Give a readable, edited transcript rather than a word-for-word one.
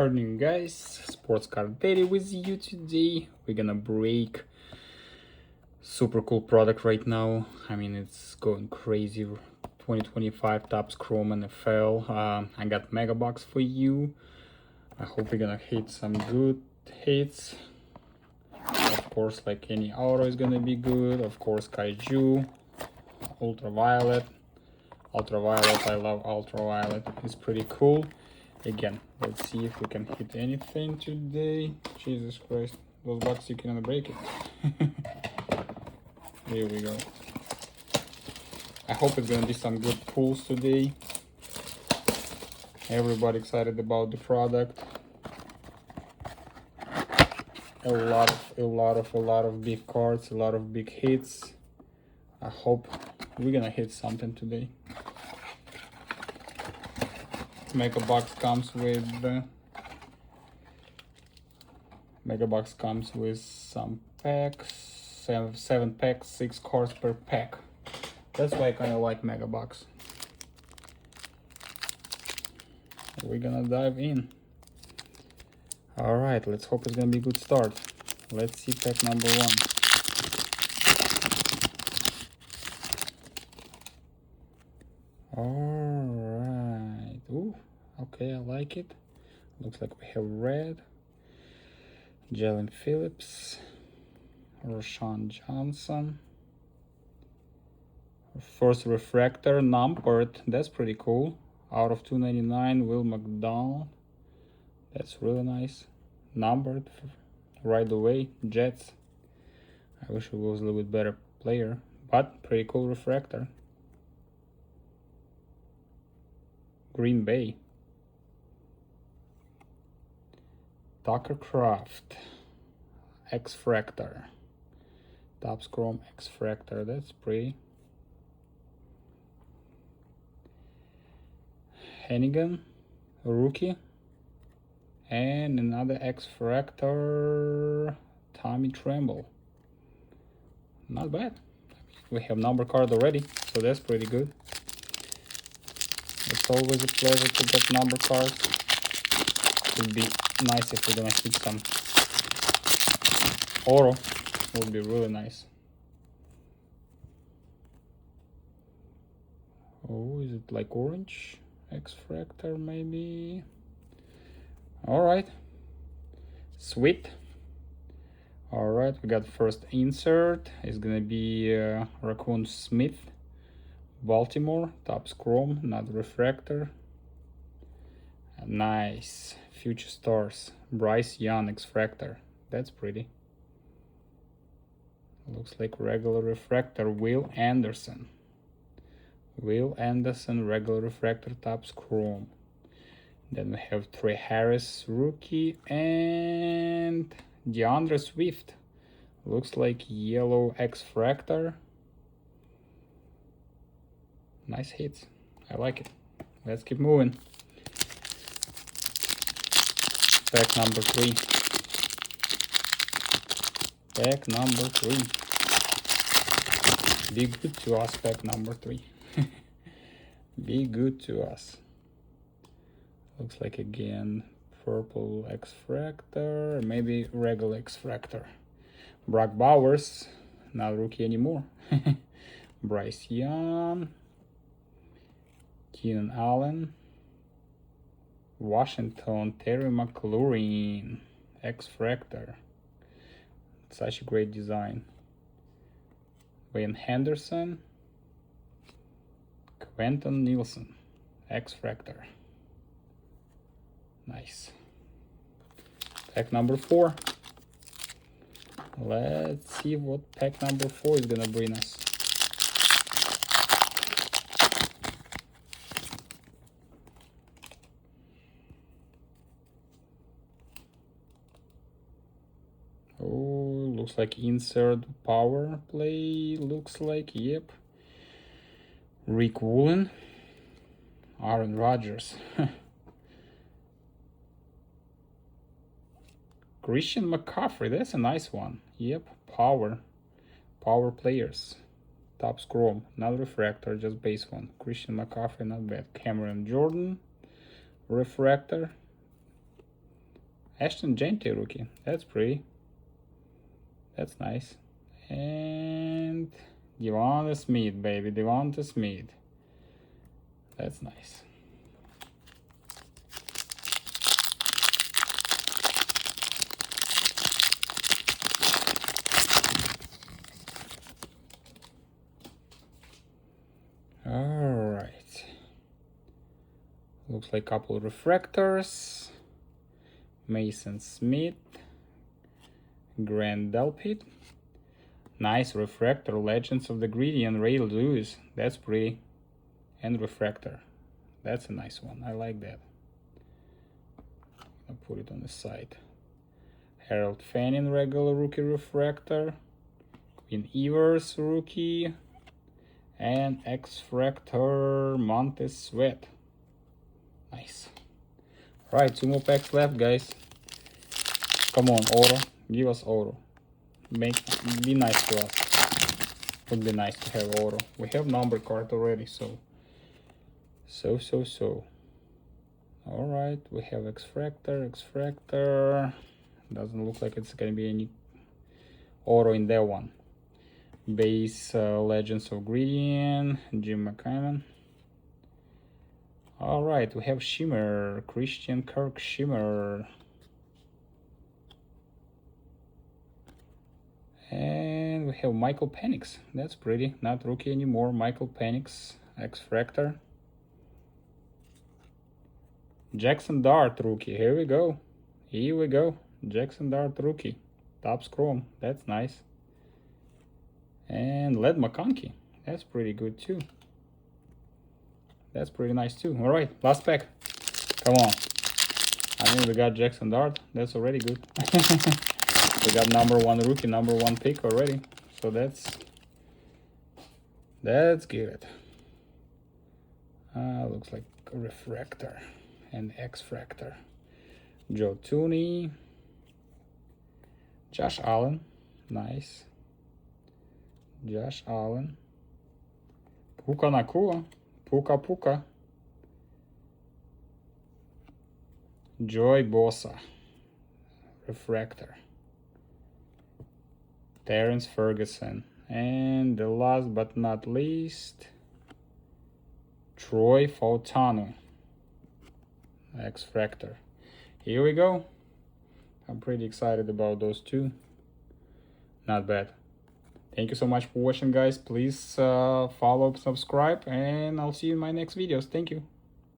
Morning guys, Sports Card Daily with you today. We're gonna break super cool product right now. I mean, it's going crazy. 2025 Topps Chrome NFL. I got mega box for you. I hope we're gonna hit some good hits. Of course, like any auto is gonna be good. Of course, Kaiju, Ultraviolet. I love Ultraviolet. It's pretty cool. Again, let's see if we can hit anything today. Jesus Christ, those bucks, you cannot break it. Here we go. I hope it's gonna be some good pulls today. Everybody excited about the product. A lot of big cards, a lot of big hits. I hope we're gonna hit something today. Mega box comes with some packs, seven packs, 6 cards per pack. That's why I kind of like mega box. We're gonna dive in. All right, let's hope it's gonna be a good start. Let's see pack number 1. All right. Ooh, okay, I like it. Looks like we have red. Jalen Phillips, Rashawn Johnson. First refractor, numbered. That's pretty cool. Out of 299, Will McDonald. That's really nice. Numbered right away. Jets. I wish it was a little bit better player, but pretty cool refractor. Green Bay. Tucker Craft. X-Fractor. Topps Chrome X-Fractor. That's pretty. Hennigan, rookie. And another X-Fractor, Tommy Tremble. Not bad. We have number card already, so that's pretty good. It's always a pleasure to get number cards. It would be nice if we're gonna hit some auto. Would be really nice. Oh, is it like orange? X-Fractor maybe. All right, sweet. All right, we got first insert. It's gonna be Raccoon Smith, Baltimore, Topps Chrome, not refractor. Nice. Future Stars, Bryce Young X-Fractor. That's pretty. Looks like regular refractor. Will Anderson, regular refractor, Topps Chrome. Then we have Trey Harris, rookie, and DeAndre Swift. Looks like yellow X-Fractor. Nice hits. I like it. Let's keep moving. Pack number 3. Pack number 3. Be good to us, pack number 3. Be good to us. Looks like again purple X-Fractor, maybe regular X-Fractor. Brock Bowers, not rookie anymore. Bryce Young, Keenan Allen, Washington, Terry McLaurin, X-Fractor. Such a great design. Wayne Henderson, Quentin Nielsen, X-Fractor. Nice. Pack number 4. Let's see what pack number 4 is gonna bring us. Oh, looks like insert power play. Looks like, yep. Rick Woolen, Aaron Rodgers. Christian McCaffrey, that's a nice one. Yep, power players. Topps Chrome, not refractor, just base one. Christian McCaffrey, not bad. Cameron Jordan, refractor. Ashton Genty rookie. That's pretty. That's nice. And Devonta Smith, baby. Devonta Smith. That's nice. All right. Looks like a couple of refractors. Mason Smith. Grant Delpit. Nice refractor. Legends of the Greedy and Ray Lewis. That's pretty. And refractor. That's a nice one. I like that. I'll put it on the side. Harold Fanning regular rookie refractor. Quinn Ewers rookie. And X-Fractor Montez Sweat. Nice. Alright, 2 more packs left, guys. Come on, auto. Give us auto. Be nice to us. Would be nice to have auto. We have number card already, so. Alright, we have X-Fractor. Doesn't look like it's gonna be any auto in that one. Base Legends of Greedy, Jim McCammon. Alright, we have Shimmer, Christian Kirk Shimmer. And we have Michael Penix. That's pretty. Not rookie anymore. Michael Penix, X-Fractor. Jackson Dart rookie. Here we go. Here we go. Jackson Dart rookie. Topps Chrome. That's nice. And Led McConkey. That's pretty good too. That's pretty nice too. All right, last pack. Come on. I mean, we got Jackson Dart. That's already good. We got number 1 rookie, number 1 pick already. So that's good. Looks like a refractor and X-Fractor. Joe Tooney. Josh Allen. Nice. Josh Allen. Puka Nakua. Puka. Joy Bosa. Refractor. Terrence Ferguson. And the last but not least, Troy Fautanu. X-Fractor. Here we go. I'm pretty excited about those two. Not bad. Thank you so much for watching, guys. Please follow, subscribe, and I'll see you in my next videos. Thank you.